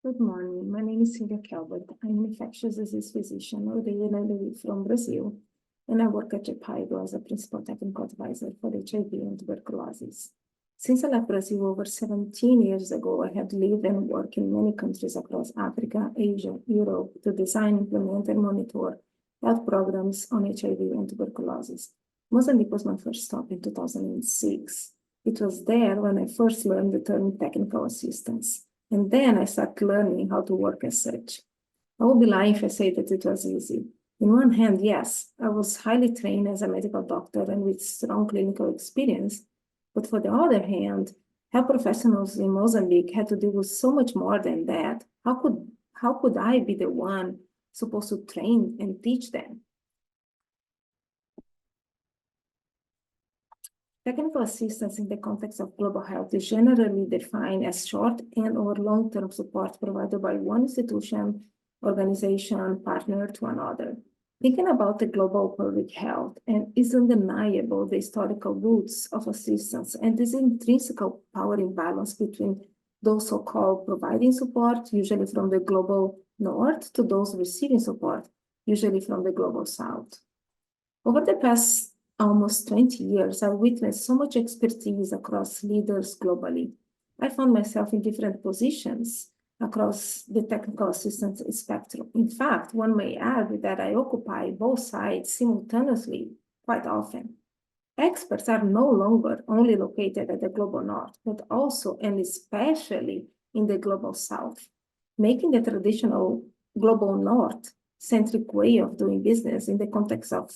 Good morning. My name is Silvia Kelbert. I'm an infectious disease physician originally from Brazil, and I work at JPIGO as a principal technical advisor for HIV and tuberculosis. Since I left Brazil over 17 years ago, I have lived and worked in many countries across Africa, Asia, Europe to design, implement, and monitor health programs on HIV and tuberculosis. Mozambique was my first stop in 2006. It was there when I first learned the term technical assistance. And then I started learning how to work as such. I would be lying if I say that it was easy. On one hand, yes, I was highly trained as a medical doctor and with strong clinical experience. But for the other hand, health professionals in Mozambique had to deal with so much more than that. How could I be the one supposed to train and teach them? Technical assistance in the context of global health is generally defined as short and or long-term support provided by one institution, organization, partner to another. Thinking about the global public health, and is undeniable the historical roots of assistance and this intrinsic power imbalance between those so-called providing support, usually from the global north, to those receiving support, usually from the global south. Over the past almost 20 years, I've witnessed so much expertise across leaders globally. I found myself in different positions across the technical assistance spectrum. In fact, one may add that I occupy both sides simultaneously quite often. Experts are no longer only located at the global north, but also and especially in the global south, making the traditional global north-centric way of doing business in the context of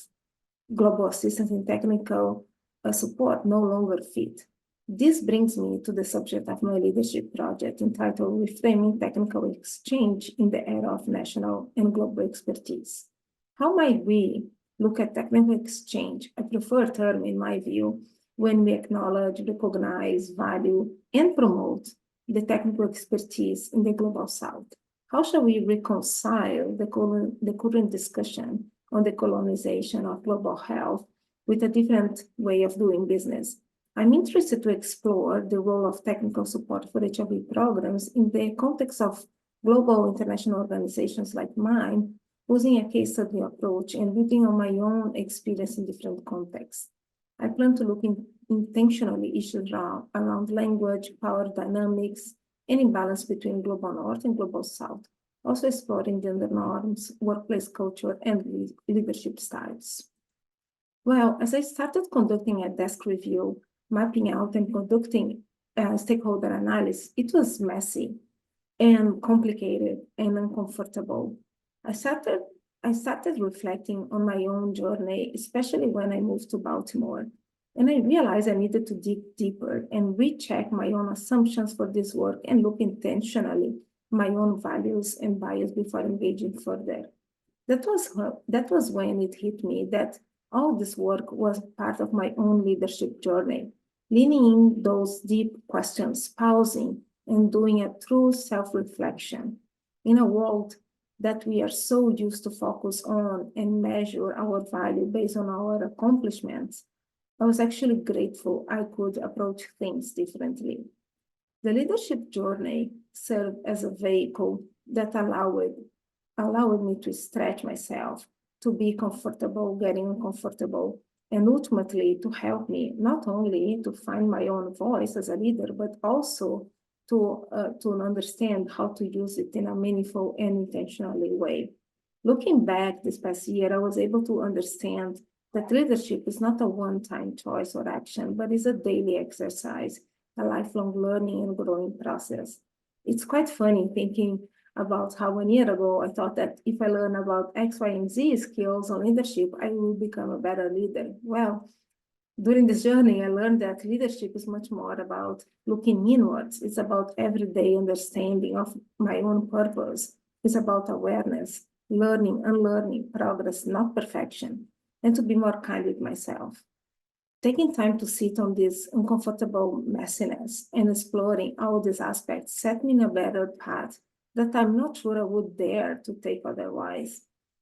global assistance and technical support no longer fit. This brings me to the subject of my leadership project entitled Reframing Technical Exchange in the Era of National and Global Expertise. How might we look at technical exchange, a preferred term in my view, when we acknowledge, recognize, value, and promote the technical expertise in the global south? How shall we reconcile the current discussion on the colonization of global health with a different way of doing business? I'm interested to explore the role of technical support for HIV programs in the context of global international organizations like mine, using a case study approach and building on my own experience in different contexts. I plan to look intentionally issues around language, power dynamics, and imbalance between global north and global south, also exploring gender norms, workplace culture, and leadership styles. Well, as I started conducting a desk review, mapping out and conducting stakeholder analysis, it was messy and complicated and uncomfortable. I started reflecting on my own journey, especially when I moved to Baltimore. And I realized I needed to dig deeper and recheck my own assumptions for this work and look intentionally my own values and bias before engaging further. That was when it hit me that all this work was part of my own leadership journey, leaning in those deep questions, pausing, and doing a true self-reflection. In a world that we are so used to focus on and measure our value based on our accomplishments, I was actually grateful I could approach things differently. The leadership journey served as a vehicle that allowed me to stretch myself, to be comfortable, getting uncomfortable, and ultimately to help me not only to find my own voice as a leader, but also to understand how to use it in a meaningful and intentionally way. Looking back this past year, I was able to understand that leadership is not a one-time choice or action, but is a daily exercise, a lifelong learning and growing process. It's quite funny thinking about how 1 year ago I thought that if I learn about X, Y, and Z skills on leadership, I will become a better leader. Well, during this journey, I learned that leadership is much more about looking inwards. It's about everyday understanding of my own purpose. It's about awareness, learning, unlearning, progress, not perfection, and to be more kind with myself. Taking time to sit on this uncomfortable messiness and exploring all these aspects set me in a better path that I'm not sure I would dare to take otherwise.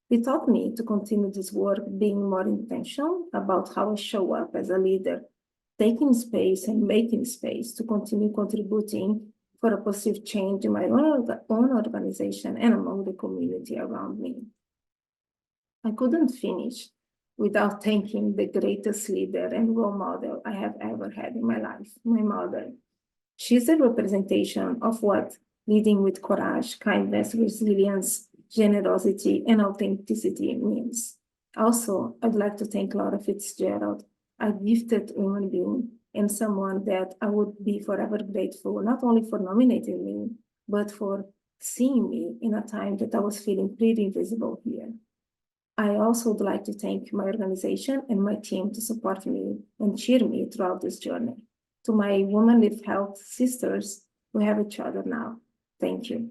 It taught me to continue this work being more intentional about how I show up as a leader, taking space and making space to continue contributing for a positive change in my own organization and among the community around me. I couldn't finish without thanking the greatest leader and role model I have ever had in my life, my mother. She's a representation of what leading with courage, kindness, resilience, generosity, and authenticity means. Also, I'd like to thank Laura Fitzgerald, a gifted human being and someone that I would be forever grateful, not only for nominating me, but for seeing me in a time that I was feeling pretty invisible here. I also would like to thank my organization and my team to support me and cheer me throughout this journey. To my WomenLift Health sisters, we have each other now. Thank you.